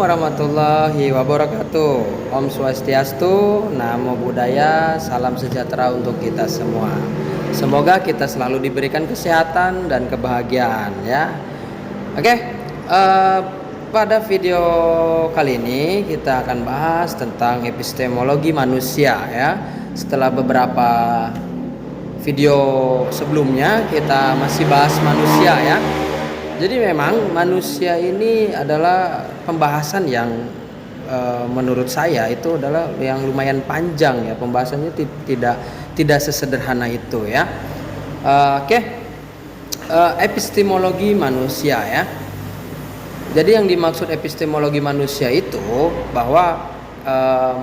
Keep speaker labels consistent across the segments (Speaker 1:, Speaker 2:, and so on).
Speaker 1: warahmatullahi wabarakatuh. Om Swastiastu, Namo Buddhaya, salam sejahtera untuk kita semua. Semoga kita selalu diberikan kesehatan dan kebahagiaan ya. Oke, pada video kali ini kita akan bahas tentang epistemologi manusia ya. Setelah beberapa video sebelumnya kita masih bahas manusia ya. Jadi memang manusia ini adalah pembahasan yang menurut saya itu adalah yang lumayan panjang ya, pembahasannya tidak sesederhana itu ya. Oke. Epistemologi manusia ya. Jadi yang dimaksud epistemologi manusia itu bahwa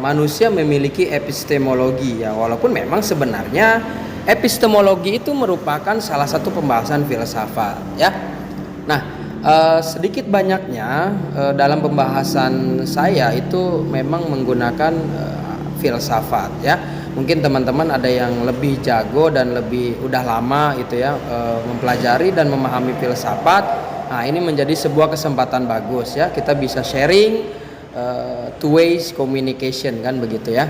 Speaker 1: manusia memiliki epistemologi ya, walaupun memang sebenarnya epistemologi itu merupakan salah satu pembahasan filsafat ya. Nah, sedikit banyaknya dalam pembahasan saya itu memang menggunakan filsafat ya. Mungkin teman-teman ada yang lebih jago dan lebih udah lama itu ya mempelajari dan memahami filsafat. Nah, ini menjadi sebuah kesempatan bagus ya. Kita bisa sharing two ways communication kan begitu ya.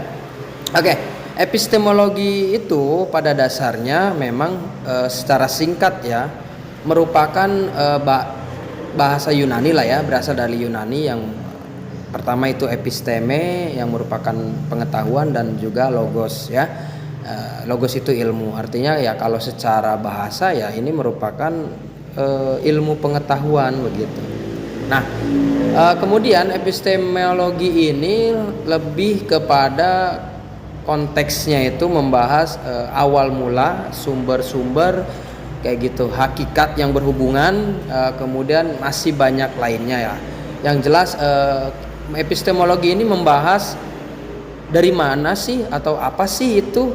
Speaker 1: Oke, epistemologi itu pada dasarnya memang secara singkat ya merupakan bahasa Yunani lah ya, berasal dari Yunani. Yang pertama itu episteme yang merupakan pengetahuan dan juga logos ya. Logos itu ilmu, artinya ya kalau secara bahasa ya ini merupakan ilmu pengetahuan begitu. Nah, kemudian epistemologi ini lebih kepada konteksnya itu membahas awal mula, sumber-sumber kayak gitu, hakikat yang berhubungan, kemudian masih banyak lainnya ya. Yang jelas epistemologi ini membahas dari mana sih atau apa sih itu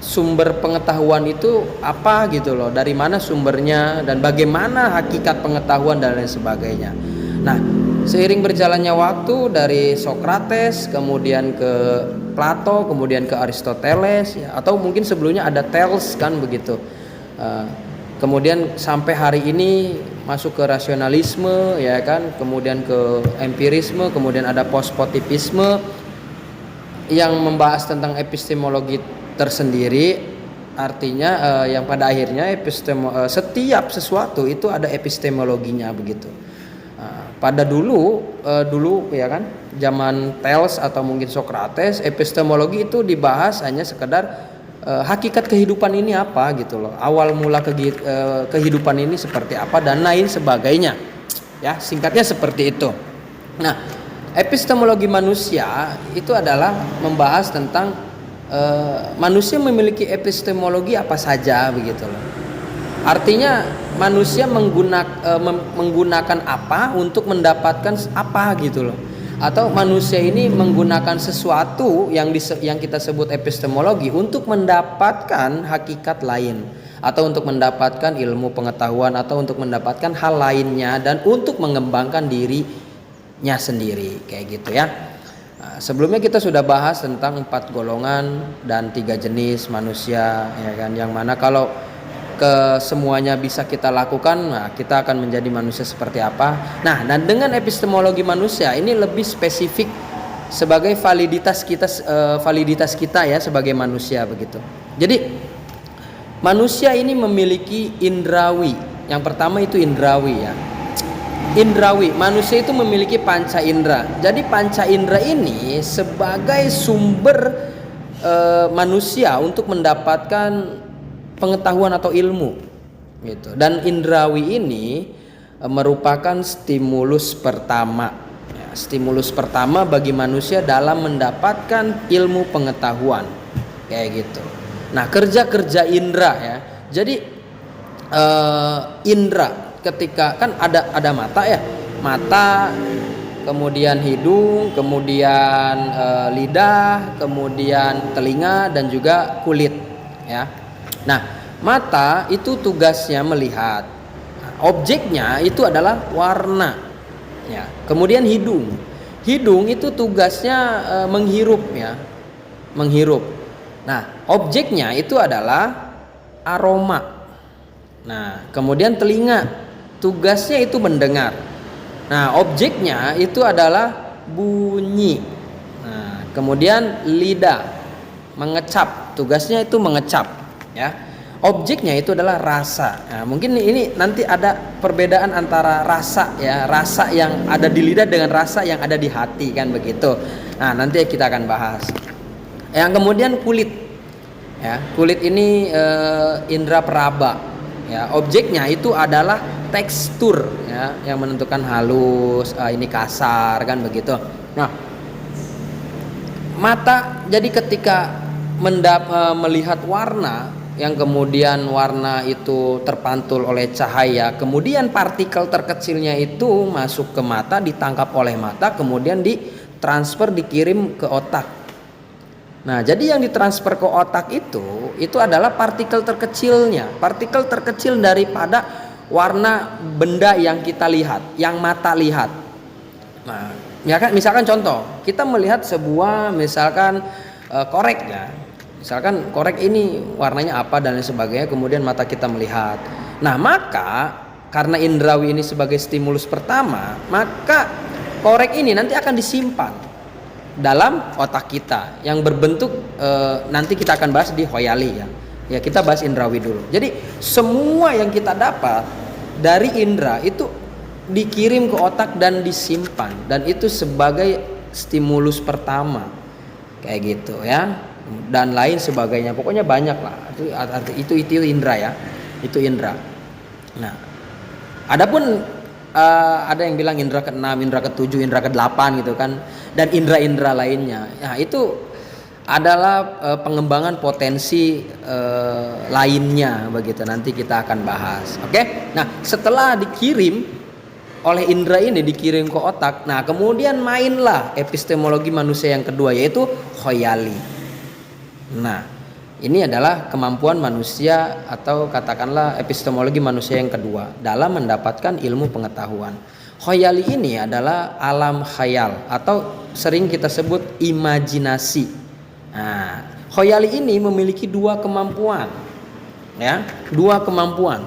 Speaker 1: sumber pengetahuan itu apa gitu loh, dari mana sumbernya dan bagaimana hakikat pengetahuan dan lain sebagainya. Nah, seiring berjalannya waktu dari Socrates kemudian ke Plato kemudian ke Aristoteles ya, atau mungkin sebelumnya ada Thales kan begitu. Kemudian sampai hari ini masuk ke rasionalisme ya kan, kemudian ke empirisme, kemudian ada postpositivisme yang membahas tentang epistemologi tersendiri. Artinya yang pada akhirnya setiap sesuatu itu ada epistemologinya begitu. Pada dulu ya kan, zaman Thales atau mungkin Socrates, epistemologi itu dibahas hanya sekedar hakikat kehidupan ini apa gitu loh, awal mula kehidupan ini seperti apa dan lain sebagainya ya, singkatnya seperti itu. Nah, epistemologi manusia itu adalah membahas tentang manusia memiliki epistemologi apa saja begitu loh. Artinya manusia menggunakan apa untuk mendapatkan apa gitu loh. Atau manusia ini menggunakan sesuatu yang kita sebut epistemologi untuk mendapatkan hakikat lain, atau untuk mendapatkan ilmu pengetahuan, atau untuk mendapatkan hal lainnya dan untuk mengembangkan dirinya sendiri kayak gitu ya. Nah, sebelumnya kita sudah bahas tentang 4 golongan dan 3 jenis manusia ya kan, yang mana kalau semuanya bisa kita lakukan, nah kita akan menjadi manusia seperti apa. Nah, dan dengan epistemologi manusia ini lebih spesifik sebagai validitas kita ya sebagai manusia begitu. Jadi manusia ini memiliki indrawi. Yang pertama itu indrawi ya. Indrawi, manusia itu memiliki panca indera. Jadi panca indera ini sebagai sumber manusia untuk mendapatkan pengetahuan atau ilmu gitu. Dan indrawi ini merupakan stimulus pertama ya, stimulus pertama bagi manusia dalam mendapatkan ilmu pengetahuan kayak gitu. Nah, kerja indera ya. Jadi indera ketika kan ada mata ya, mata, kemudian hidung, kemudian lidah, kemudian telinga dan juga kulit ya. Nah, mata itu tugasnya melihat. Nah, objeknya itu adalah warna. Ya. Kemudian hidung itu tugasnya menghirup ya, menghirup. Nah, objeknya itu adalah aroma. Nah, kemudian telinga tugasnya itu mendengar. Nah, objeknya itu adalah bunyi. Nah, kemudian lidah mengecap, tugasnya itu mengecap, ya. Objeknya itu adalah rasa. Nah, mungkin ini nanti ada perbedaan antara rasa, ya, rasa yang ada di lidah dengan rasa yang ada di hati, kan begitu. Nah, nanti kita akan bahas. Yang kemudian kulit, ya, kulit ini indera peraba, ya. Objeknya itu adalah tekstur, ya, yang menentukan halus, ini kasar, kan begitu. Nah, mata, jadi ketika melihat warna, yang kemudian warna itu terpantul oleh cahaya, kemudian partikel terkecilnya itu masuk ke mata, ditangkap oleh mata, kemudian ditransfer, dikirim ke otak. Nah, jadi yang ditransfer ke otak itu adalah partikel terkecilnya, partikel terkecil daripada warna benda yang kita lihat, yang mata lihat. Nah, ya kan, misalkan contoh, kita melihat sebuah misalkan korek, ya. Misalkan korek ini warnanya apa dan lain sebagainya, kemudian mata kita melihat. Nah, maka karena indrawi ini sebagai stimulus pertama, maka korek ini nanti akan disimpan dalam otak kita yang berbentuk nanti kita akan bahas di khoyali, ya. Ya, kita bahas indrawi dulu. Jadi semua yang kita dapat dari indra itu dikirim ke otak dan disimpan, dan itu sebagai stimulus pertama, kayak gitu, ya. Dan lain sebagainya, pokoknya banyak lah. Itu indra, ya, itu indra. Nah, adapun ada yang bilang indra ke-6, indra ke-7, indra ke-8 gitu kan, dan indra-indra lainnya. Nah, itu adalah pengembangan potensi lainnya, begitu. Nanti kita akan bahas. Oke? Nah, setelah dikirim oleh indra ini, dikirim ke otak, nah kemudian mainlah epistemologi manusia yang kedua, yaitu khoyali. Nah, ini adalah kemampuan manusia, atau katakanlah epistemologi manusia yang kedua dalam mendapatkan ilmu pengetahuan. Khoyali ini adalah alam khayal, atau sering kita sebut imajinasi. Nah, khoyali ini memiliki dua kemampuan, ya, dua kemampuan.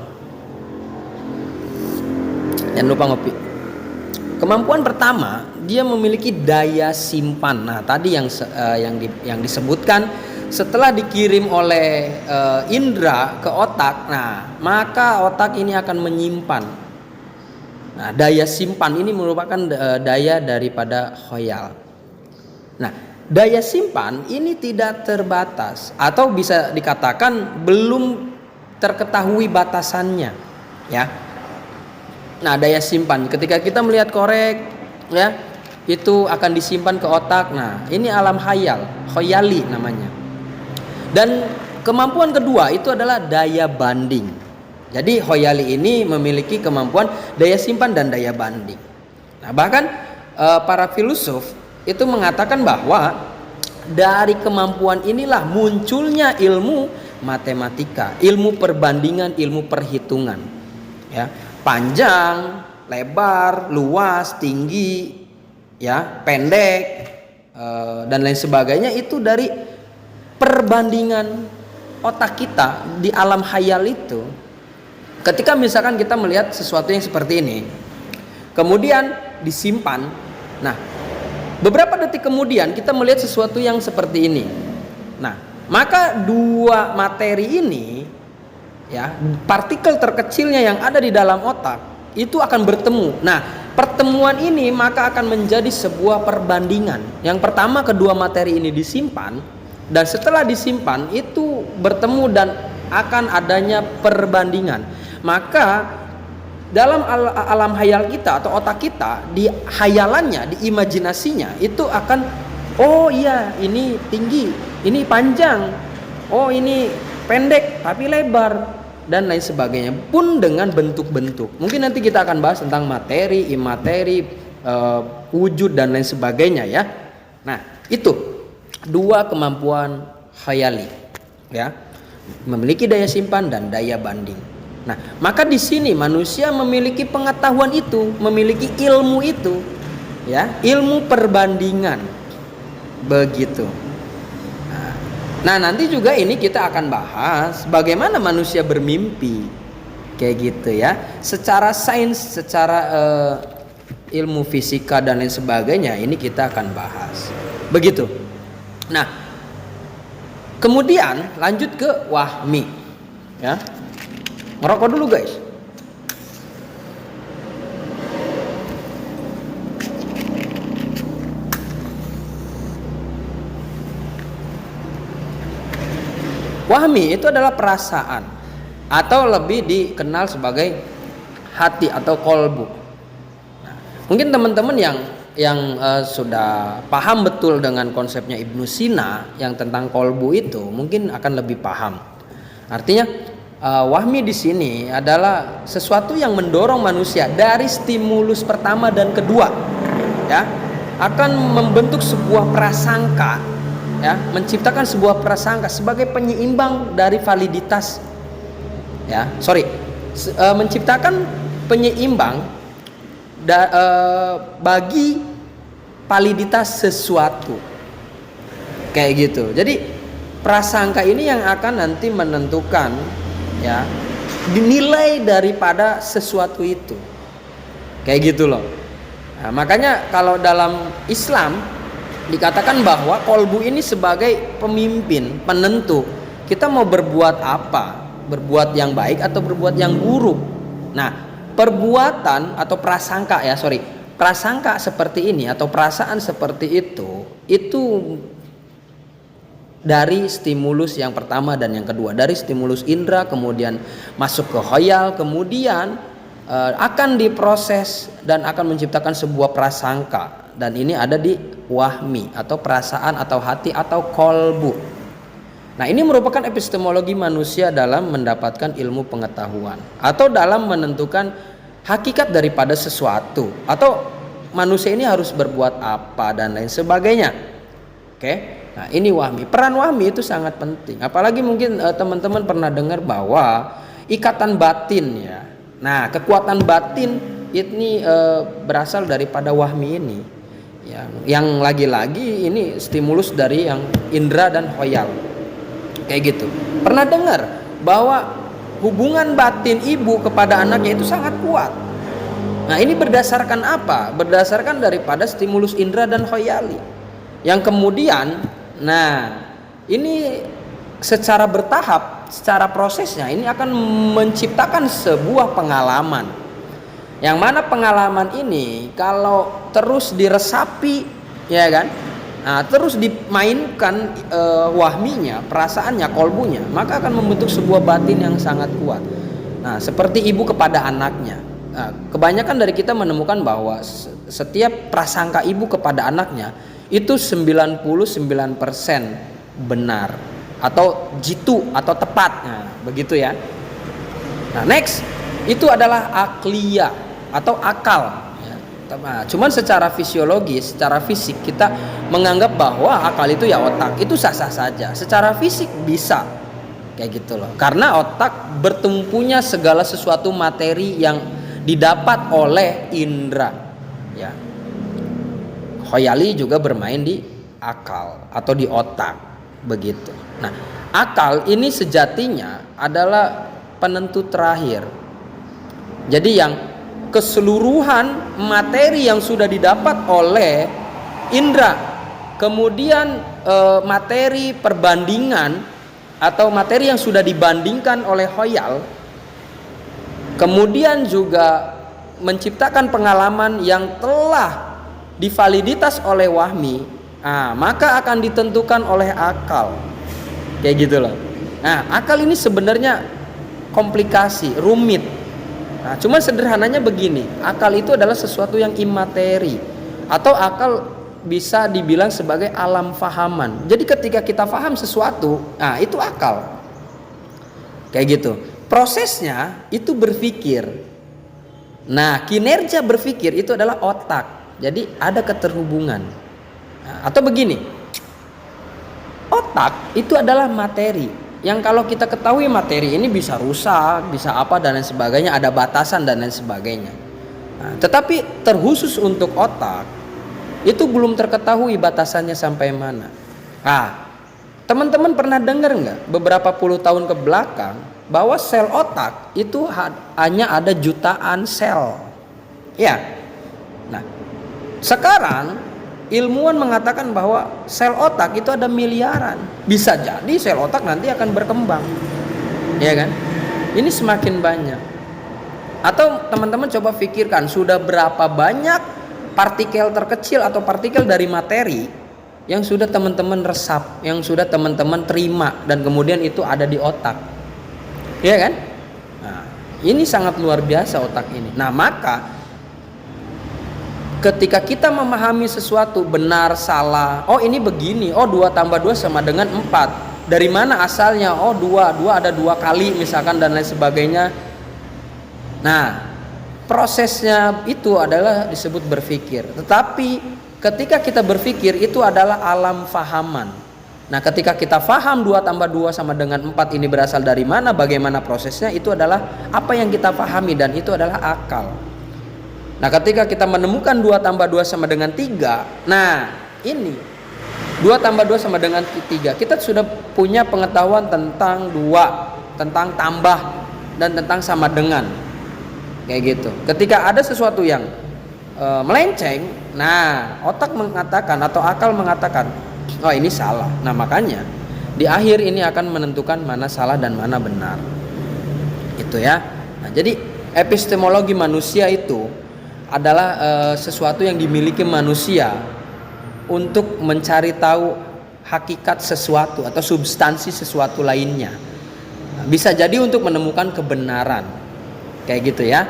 Speaker 1: Jangan lupa ngopi. Kemampuan pertama, dia memiliki daya simpan. Nah, tadi yang disebutkan, setelah dikirim oleh indra ke otak, nah maka otak ini akan menyimpan. Nah, daya simpan ini merupakan daya daripada khoyal. Nah, daya simpan ini tidak terbatas, atau bisa dikatakan belum terketahui batasannya, ya. Nah, daya simpan ketika kita melihat korek, ya, itu akan disimpan ke otak. Nah, ini alam khayal, khoyali namanya. Dan kemampuan kedua itu adalah daya banding. Jadi khoyali ini memiliki kemampuan daya simpan dan daya banding. Nah, bahkan para filsuf itu mengatakan bahwa dari kemampuan inilah munculnya ilmu matematika, ilmu perbandingan, ilmu perhitungan, ya. Panjang, lebar, luas, tinggi, ya, pendek, dan lain sebagainya itu dari perbandingan otak kita di alam khayal itu. Ketika misalkan kita melihat sesuatu yang seperti ini, kemudian disimpan, nah beberapa detik kemudian kita melihat sesuatu yang seperti ini. Nah, maka dua materi ini, ya, partikel terkecilnya yang ada di dalam otak itu akan bertemu. Nah, pertemuan ini maka akan menjadi sebuah perbandingan. Yang pertama, kedua materi ini disimpan, dan setelah disimpan itu bertemu dan akan adanya perbandingan. Maka dalam alam hayal kita atau otak kita, di hayalannya, di imajinasinya itu akan, oh iya ini tinggi, ini panjang, oh ini pendek tapi lebar, dan lain sebagainya, pun dengan bentuk-bentuk. Mungkin nanti kita akan bahas tentang materi, imateri, wujud dan lain sebagainya, ya. Nah, itu dua kemampuan khayali, ya, memiliki daya simpan dan daya banding. Nah, maka di sini manusia memiliki pengetahuan itu, memiliki ilmu itu, ya, ilmu perbandingan, begitu. Nah, nanti juga ini kita akan bahas bagaimana manusia bermimpi, kayak gitu, ya, secara sains, secara ilmu fisika dan lain sebagainya, ini kita akan bahas. Begitu. Nah, kemudian lanjut ke wahmi. Ya. Ngerokok dulu guys. Wahmi itu adalah perasaan atau lebih dikenal sebagai hati atau kolbu. Nah, mungkin teman-teman yang sudah paham betul dengan konsepnya Ibnu Sina yang tentang kolbu itu mungkin akan lebih paham. Artinya wahmi di sini adalah sesuatu yang mendorong manusia dari stimulus pertama dan kedua, ya, akan membentuk sebuah prasangka, ya, menciptakan sebuah prasangka sebagai penyeimbang dari validitas, ya, menciptakan penyeimbang bagi validitas sesuatu, kayak gitu. Jadi prasangka ini yang akan nanti menentukan, ya, dinilai daripada sesuatu itu, kayak gitu loh. Nah, makanya kalau dalam Islam dikatakan bahwa kolbu ini sebagai pemimpin, penentu kita mau berbuat apa, berbuat yang baik atau berbuat yang buruk. Nah, perbuatan atau prasangka seperti ini atau perasaan seperti itu dari stimulus yang pertama dan yang kedua, dari stimulus indera kemudian masuk ke khayal, kemudian akan diproses dan akan menciptakan sebuah prasangka. Dan ini ada di wahmi atau perasaan atau hati atau kolbu. Nah, ini merupakan epistemologi manusia dalam mendapatkan ilmu pengetahuan atau dalam menentukan hakikat daripada sesuatu atau manusia ini harus berbuat apa dan lain sebagainya. Oke. Nah, ini wahmi. Peran wahmi itu sangat penting. Apalagi mungkin teman-teman pernah dengar bahwa ikatan batin, ya. Nah, kekuatan batin ini berasal daripada wahmi ini. Yang lagi-lagi ini stimulus dari yang indera dan khayal, kayak gitu. Pernah dengar bahwa hubungan batin ibu kepada anaknya itu sangat kuat. Nah, ini berdasarkan apa? Berdasarkan daripada stimulus indera dan khayali, yang kemudian, nah, ini secara bertahap, secara prosesnya ini akan menciptakan sebuah pengalaman. Yang mana pengalaman ini kalau terus diresapi, ya kan, nah, terus dimainkan wahminya, perasaannya, kolbunya, maka akan membentuk sebuah batin yang sangat kuat. Nah, seperti ibu kepada anaknya. Nah, kebanyakan dari kita menemukan bahwa setiap prasangka ibu kepada anaknya itu 99% benar atau jitu atau tepat. Nah, begitu ya. Nah, next itu adalah akliyah atau akal, ya. Nah, cuman secara fisiologis, secara fisik kita menganggap bahwa akal itu ya otak, itu sah-sah saja. Secara fisik bisa kayak gitu loh, karena otak bertumpunya segala sesuatu materi yang didapat oleh indera, ya. Khayali juga bermain di akal atau di otak, begitu. Nah, akal ini sejatinya adalah penentu terakhir. Jadi yang keseluruhan materi yang sudah didapat oleh indera, kemudian materi perbandingan atau materi yang sudah dibandingkan oleh khayal, kemudian juga menciptakan pengalaman yang telah divaliditas oleh wahmi, nah, maka akan ditentukan oleh akal, kayak gitu loh. Nah, akal ini sebenarnya komplikasi, rumit. Nah, cuma sederhananya begini, akal itu adalah sesuatu yang imateri atau akal bisa dibilang sebagai alam fahaman. Jadi ketika kita faham sesuatu, nah itu akal, kayak gitu. Prosesnya itu berpikir. Nah, kinerja berpikir itu adalah otak. Jadi ada keterhubungan. Nah, atau begini, otak itu adalah materi. Yang kalau kita ketahui materi ini bisa rusak, bisa apa dan lain sebagainya, ada batasan dan lain sebagainya. Nah, tetapi terkhusus untuk otak itu belum terketahui batasannya sampai mana. Nah, teman-teman pernah dengar nggak beberapa puluh tahun ke belakang bahwa sel otak itu hanya ada jutaan sel, ya. Nah, sekarang ilmuwan mengatakan bahwa sel otak itu ada miliaran. Bisa jadi sel otak nanti akan berkembang, ya kan? Ini semakin banyak. Atau teman-teman coba pikirkan, sudah berapa banyak partikel terkecil atau partikel dari materi yang sudah teman-teman resap, yang sudah teman-teman terima, dan kemudian itu ada di otak, ya kan? Nah, ini sangat luar biasa otak ini. Nah, maka ketika kita memahami sesuatu benar salah, oh ini begini, oh 2 tambah 2 sama dengan 4, dari mana asalnya, oh 2 ada 2 kali misalkan, dan lain sebagainya. Nah, prosesnya itu adalah disebut berpikir. Tetapi ketika kita berpikir itu adalah alam fahaman. Nah, ketika kita faham 2 tambah 2 sama dengan 4 ini berasal dari mana, bagaimana prosesnya, itu adalah apa yang kita pahami, dan itu adalah akal. Nah, ketika kita menemukan 2 tambah 2 sama dengan 3, nah ini 2 tambah 2 sama dengan 3, kita sudah punya pengetahuan tentang 2, tentang tambah, dan tentang sama dengan. Kayak gitu. Ketika ada sesuatu yang melenceng, nah otak mengatakan atau akal mengatakan, oh ini salah. Nah, makanya di akhir ini akan menentukan mana salah dan mana benar. Itu ya. Nah, jadi epistemologi manusia itu adalah sesuatu yang dimiliki manusia untuk mencari tahu hakikat sesuatu atau substansi sesuatu lainnya. Nah, bisa jadi untuk menemukan kebenaran. Kayak gitu ya.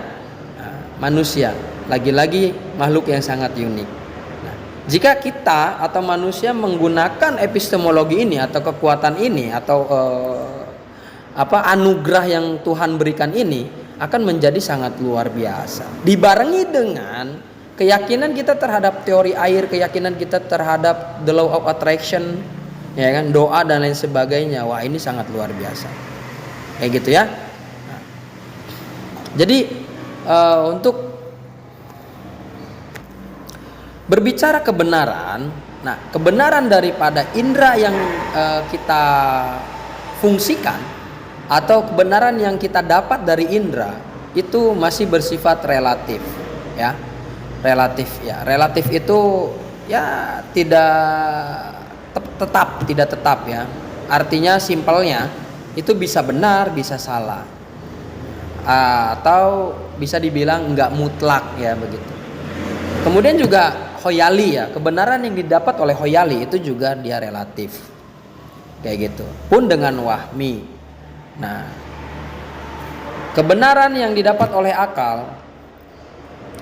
Speaker 1: Nah, manusia lagi-lagi makhluk yang sangat unik. Nah, jika kita atau manusia menggunakan epistemologi ini atau kekuatan ini atau anugerah yang Tuhan berikan ini, akan menjadi sangat luar biasa. Dibarengi dengan keyakinan kita terhadap teori air, keyakinan kita terhadap the law of attraction, ya kan, doa dan lain sebagainya. Wah, ini sangat luar biasa. Kayak gitu ya. Nah, jadi untuk berbicara kebenaran, nah kebenaran daripada indera yang kita fungsikan atau kebenaran yang kita dapat dari indera itu masih bersifat relatif, ya. Relatif itu ya tidak tetap ya. Artinya simpelnya itu bisa benar, bisa salah, atau bisa dibilang enggak mutlak ya begitu. Kemudian juga khoyali ya, kebenaran yang didapat oleh khoyali itu juga dia relatif. Kayak gitu. Pun dengan wahmi. Nah, kebenaran yang didapat oleh akal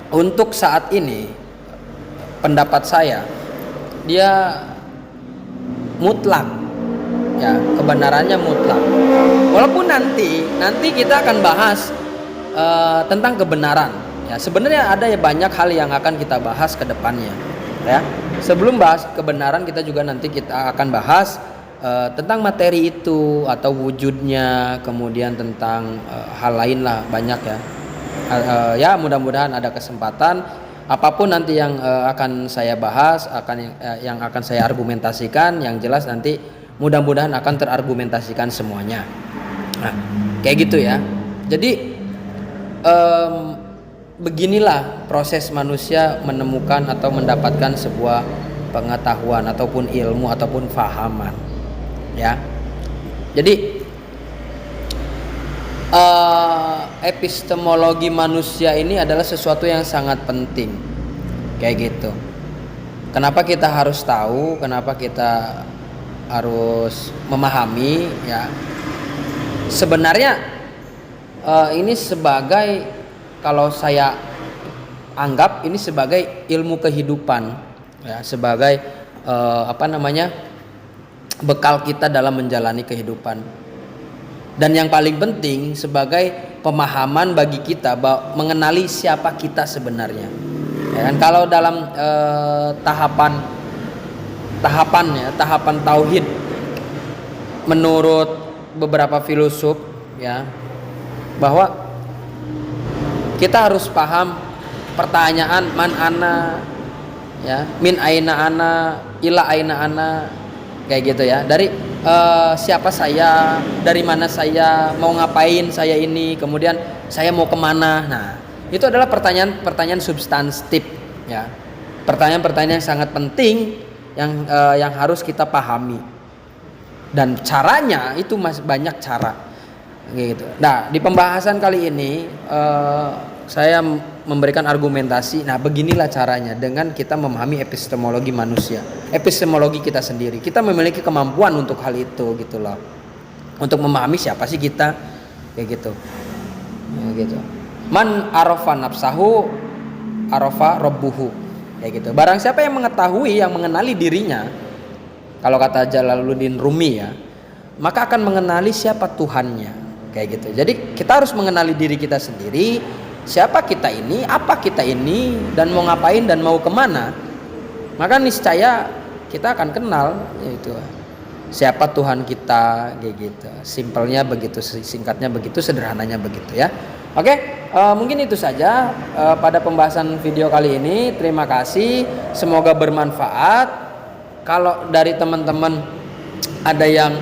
Speaker 1: untuk saat ini pendapat saya dia mutlak. Ya, kebenarannya mutlak. Walaupun nanti kita akan bahas tentang kebenaran. Ya, sebenarnya ada ya banyak hal yang akan kita bahas ke depannya, ya. Sebelum bahas kebenaran, kita juga nanti kita akan bahas tentang materi itu atau wujudnya, kemudian tentang hal lain lah, banyak ya. Ya, mudah-mudahan ada kesempatan apapun nanti yang akan saya bahas, yang akan saya argumentasikan, yang jelas nanti mudah-mudahan akan terargumentasikan semuanya. Nah, kayak gitu ya. Jadi beginilah proses manusia menemukan atau mendapatkan sebuah pengetahuan ataupun ilmu ataupun fahaman, ya. Jadi epistemologi manusia ini adalah sesuatu yang sangat penting, kayak gitu. Kenapa kita harus tahu? Kenapa kita harus memahami? Ya, sebenarnya ini sebagai, kalau saya anggap ini sebagai ilmu kehidupan, ya, sebagai bekal kita dalam menjalani kehidupan. Dan yang paling penting sebagai pemahaman bagi kita bahwa mengenali siapa kita sebenarnya. Ya kan, kalau dalam tahapan tauhid menurut beberapa filosof, ya, bahwa kita harus paham pertanyaan man ana, ya, min aina ana, ila aina ana, kayak gitu ya. Dari siapa saya, dari mana saya, mau ngapain saya ini, kemudian saya mau kemana. Nah, itu adalah pertanyaan substantif, Ya, pertanyaan-pertanyaan yang sangat penting yang harus kita pahami. Dan caranya itu masih banyak cara, gitu. Nah, di pembahasan kali ini saya memberikan argumentasi. Nah, beginilah caranya dengan kita memahami epistemologi manusia, epistemologi kita sendiri. Kita memiliki kemampuan untuk hal itu, gitu loh. Untuk memahami siapa sih kita, kayak gitu. Ya, gitu. Man arafa nafsahu arafa rabbuhu, kayak gitu. Barang siapa yang mengetahui, yang mengenali dirinya, kalau kata Jalaluddin Rumi ya, maka akan mengenali siapa Tuhannya, kayak gitu. Jadi kita harus mengenali diri kita sendiri, siapa kita ini, apa kita ini, dan mau ngapain dan mau kemana. Maka niscaya kita akan kenal, yaitu siapa Tuhan kita, kayak gitu. Simpelnya begitu, singkatnya begitu, sederhananya begitu ya. Oke, mungkin itu saja pada pembahasan video kali ini. Terima kasih, semoga bermanfaat. Kalau dari teman-teman ada yang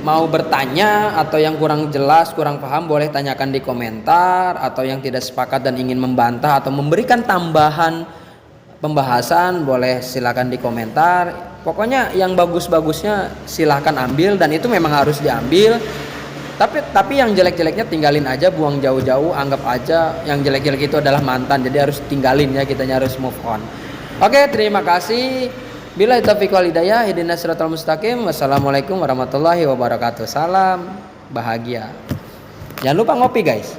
Speaker 1: mau bertanya atau yang kurang jelas, kurang paham, boleh tanyakan di komentar. Atau yang tidak sepakat dan ingin membantah atau memberikan tambahan pembahasan, boleh silakan di komentar. Pokoknya yang bagus-bagusnya silahkan ambil, dan itu memang harus diambil. Tapi yang jelek-jeleknya tinggalin aja, buang jauh-jauh, anggap aja yang jelek-jelek itu adalah mantan. Jadi harus tinggalin ya, kitanya harus move on. Oke, terima kasih. Billahi taufiq wal hidayah, ihdinas siratal mustaqim. Wassalamualaikum warahmatullahi wabarakatuh. Salam bahagia. Jangan lupa ngopi guys.